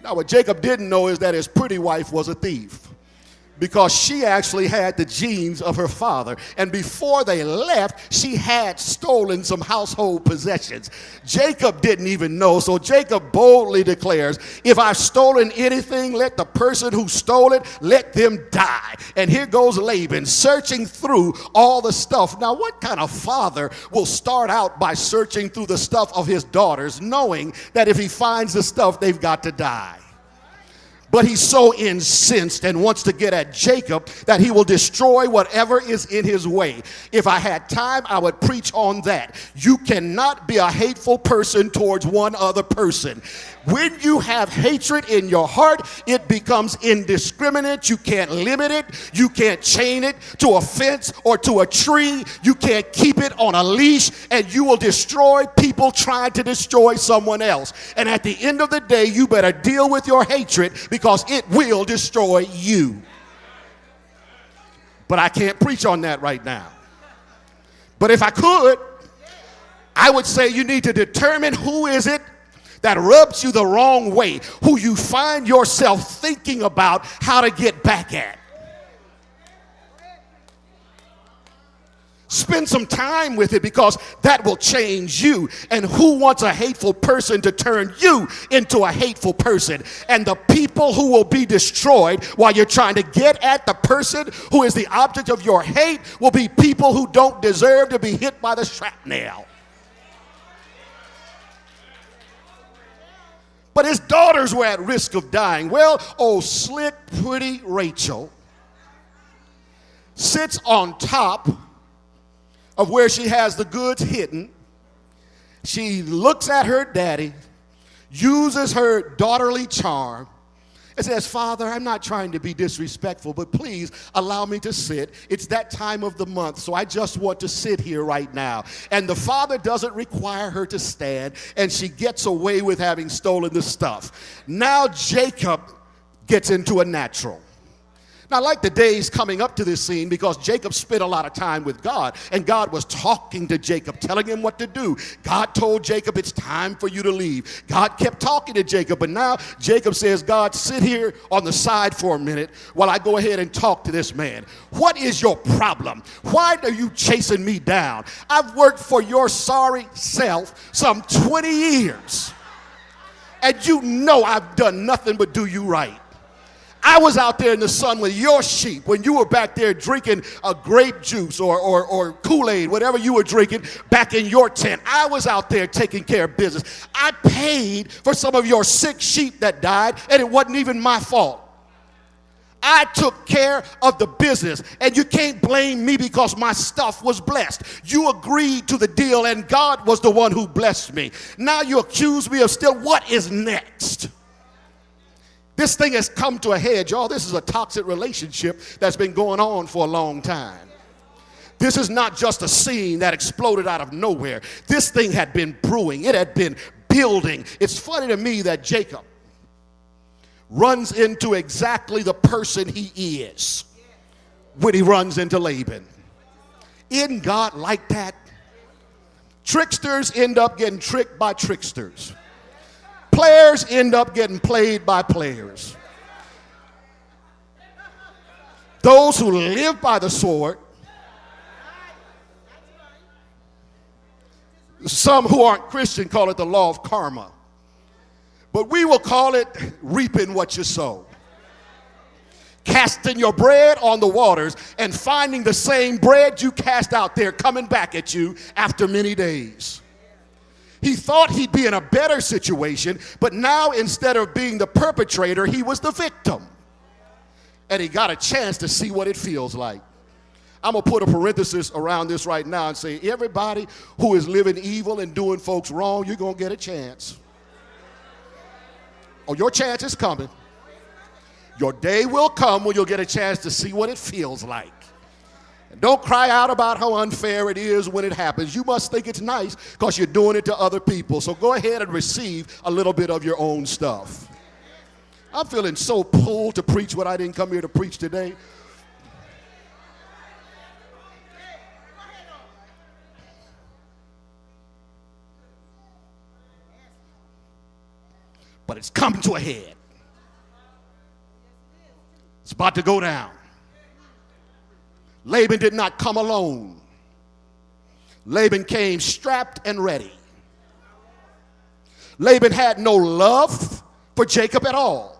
Now, what Jacob didn't know is that his pretty wife was a thief, because she actually had the genes of her father. And before they left, she had stolen some household possessions. Jacob didn't even know, so Jacob boldly declares, if I've stolen anything, let the person who stole it, let them die. And here goes Laban searching through all the stuff. Now, what kind of father will start out by searching through the stuff of his daughters, knowing that if he finds the stuff, they've got to die? But he's so incensed and wants to get at Jacob that he will destroy whatever is in his way. If I had time, I would preach on that. You cannot be a hateful person towards one other person. When you have hatred in your heart, it becomes indiscriminate. You can't limit it. You can't chain it to a fence or to a tree. You can't keep it on a leash, and you will destroy people trying to destroy someone else. And at the end of the day, you better deal with your hatred, because it will destroy you. But I can't preach on that right now. But if I could, I would say you need to determine who is it that rubs you the wrong way, who you find yourself thinking about how to get back at. Spend some time with it, because that will change you. And who wants a hateful person to turn you into a hateful person? And the people who will be destroyed while you're trying to get at the person who is the object of your hate will be people who don't deserve to be hit by the shrapnel. But his daughters were at risk of dying. Well, oh, slick, pretty Rachel sits on top of where she has the goods hidden. She looks at her daddy, uses her daughterly charm, and says, Father, I'm not trying to be disrespectful, but please allow me to sit. It's that time of the month, so I just want to sit here right now. And the father doesn't require her to stand, and she gets away with having stolen the stuff. Now Jacob gets into a natural. Now, I like the days coming up to this scene, because Jacob spent a lot of time with God, and God was talking to Jacob, telling him what to do. God told Jacob, it's time for you to leave. God kept talking to Jacob, but now Jacob says, God, sit here on the side for a minute while I go ahead and talk to this man. What is your problem? Why are you chasing me down? I've worked for your sorry self some 20 years, and you know I've done nothing but do you right. I was out there in the sun with your sheep when you were back there drinking a grape juice or Kool-Aid, whatever you were drinking back in your tent. I was out there taking care of business. I paid for some of your sick sheep that died, and it wasn't even my fault. I took care of the business, and you can't blame me because my stuff was blessed. You agreed to the deal, and God was the one who blessed me. Now you accuse me of still. What is next? This thing has come to a head, y'all. This is a toxic relationship that's been going on for a long time. This is not just a scene that exploded out of nowhere. This thing had been brewing. It had been building. It's funny to me that Jacob runs into exactly the person he is when he runs into Laban. Isn't God like that? Tricksters end up getting tricked by tricksters. Players end up getting played by players. Those who live by the sword, some who aren't Christian call it the law of karma, but we will call it reaping what you sow. Casting your bread on the waters and finding the same bread you cast out there coming back at you after many days. He thought he'd be in a better situation, but now instead of being the perpetrator, he was the victim. And he got a chance to see what it feels like. I'm going to put a parenthesis around this right now and say, everybody who is living evil and doing folks wrong, you're going to get a chance. Oh, your chance is coming. Your day will come when you'll get a chance to see what it feels like. And don't cry out about how unfair it is when it happens. You must think it's nice because you're doing it to other people. So go ahead and receive a little bit of your own stuff. I'm feeling so pulled to preach what I didn't come here to preach today. But it's coming to a head. It's about to go down. Laban did not come alone. Laban came strapped and ready. Laban had no love for Jacob at all.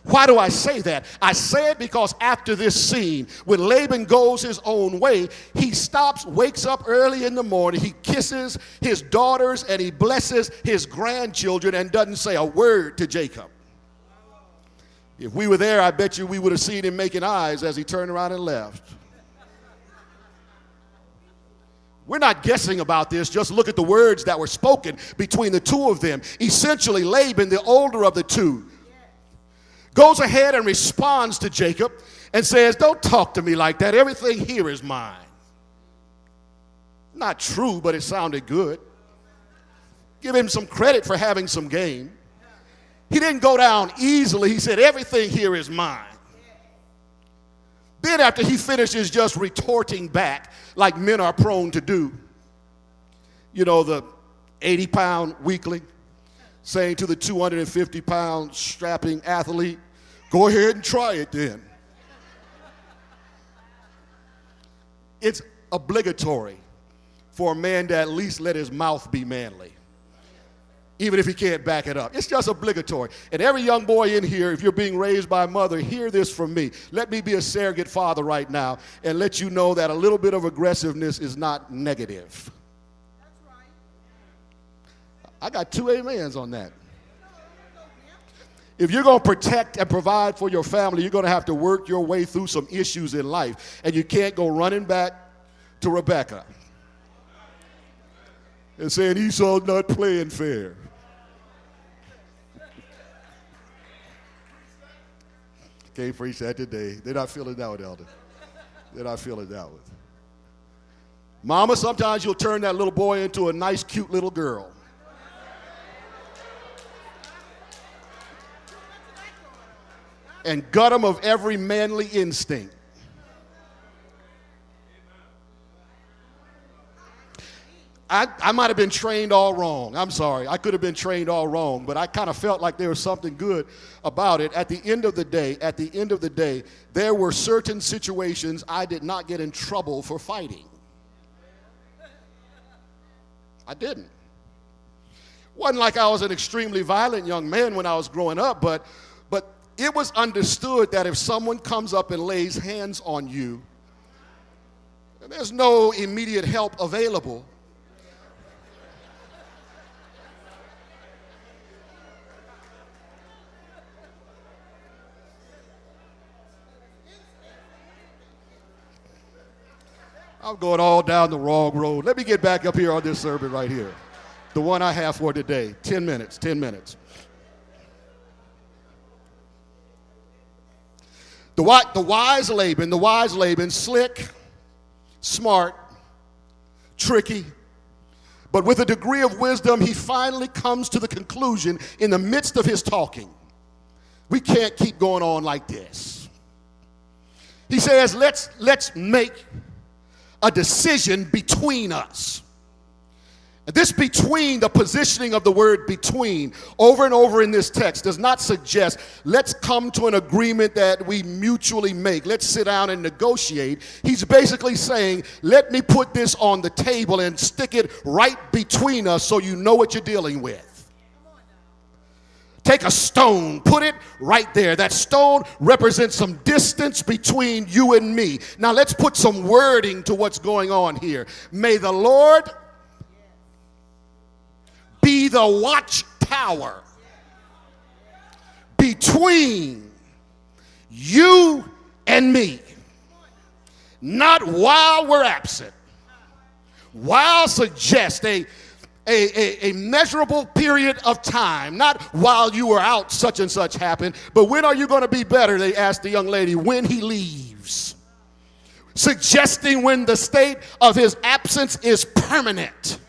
Why do I say that? I say it because after this scene, when Laban goes his own way, he stops, wakes up early in the morning, he kisses his daughters and he blesses his grandchildren and doesn't say a word to Jacob. If we were there, I bet you we would have seen him making eyes as he turned around and left. We're not guessing about this. Just look at the words that were spoken between the two of them. Essentially, Laban, the older of the two, goes ahead and responds to Jacob and says, don't talk to me like that. Everything here is mine. Not true, but it sounded good. Give him some credit for having some game. He didn't go down easily. He said, everything here is mine. Then after he finishes just retorting back like men are prone to do, you know, the 80-pound weakling saying to the 250-pound strapping athlete, go ahead and try it then. It's obligatory for a man to at least let his mouth be manly, even if he can't back it up. It's just obligatory. And every young boy in here, if you're being raised by a mother, hear this from me. Let me be a surrogate father right now and let you know that a little bit of aggressiveness is not negative. That's right. I got 2 amens on that. If you're going to protect and provide for your family, you're going to have to work your way through some issues in life. And you can't go running back to Rebecca and saying Esau's not playing fair. Can't preach that today. They're not feeling that one, Elder. They're not feeling that one. Mama, sometimes you'll turn that little boy into a nice, cute little girl. And gut him of every manly instinct. I might have been trained all wrong. I'm sorry. I could have been trained all wrong, but I kind of felt like there was something good about it. At the end of the day, there were certain situations I did not get in trouble for fighting. I didn't. Wasn't like I was an extremely violent young man when I was growing up, but it was understood that if someone comes up and lays hands on you, and there's no immediate help available, I'm going all down the wrong road. Let me get back up here on this sermon right here. The one I have for today. 10 minutes. The wise Laban, slick, smart, tricky, but with a degree of wisdom, he finally comes to the conclusion in the midst of his talking, we can't keep going on like this. He says, let's make a decision between us. And this between, the positioning of the word between, over and over in this text does not suggest let's come to an agreement that we mutually make. Let's sit down and negotiate. He's basically saying, let me put this on the table and stick it right between us so you know what you're dealing with. Take a stone, put it right there. That stone represents some distance between you and me. Now let's put some wording to what's going on here. May the Lord be the watchtower between you and me. Not while we're absent. While suggests a measurable period of time, not while you were out such and such happened, but when are you going to be better, they asked the young lady, when he leaves. Suggesting when the state of his absence is permanent.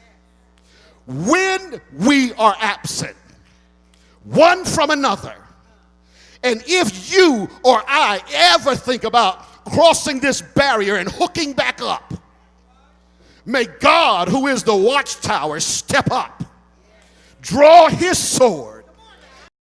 When we are absent, one from another, and if you or I ever think about crossing this barrier and hooking back up, may God, who is the watchtower, step up, draw his sword,